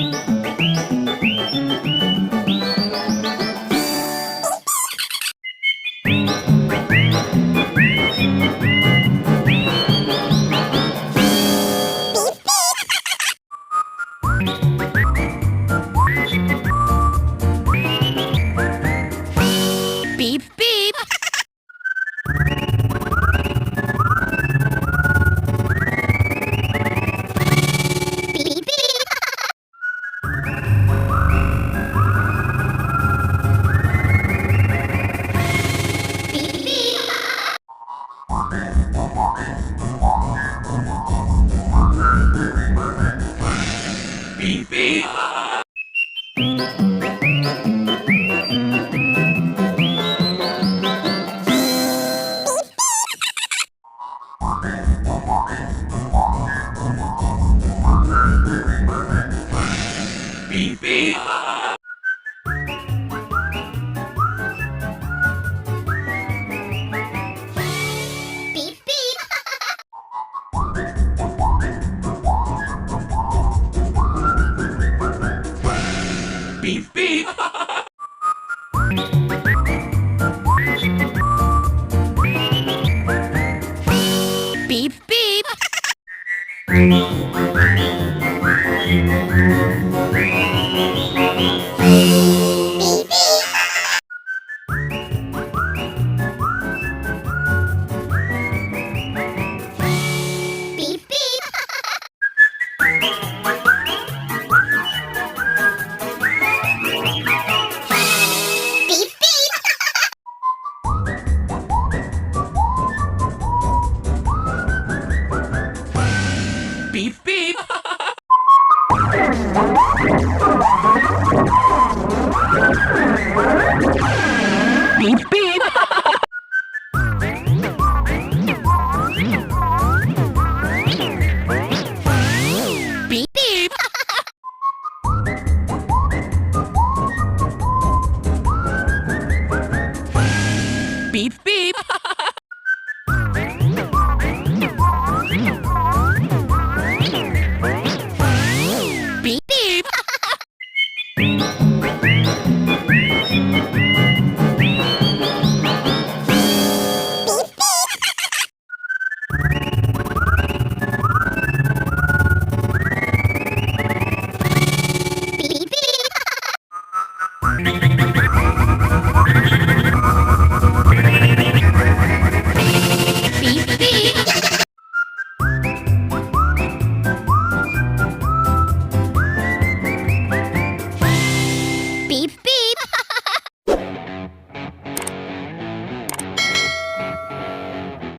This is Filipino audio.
Beep, beep. Beep, beep. Beep, beep. Beep, beep. Beep, beep. Beep, beep. Beep, beep. Beep, beep. Beep, beep. Beep, beep. Beep, beep. Beep, beep. Beep, beep. Beep, beep. Beep, beep. Beep, beep. Beep, beep. Beep, beep. Beep, beep.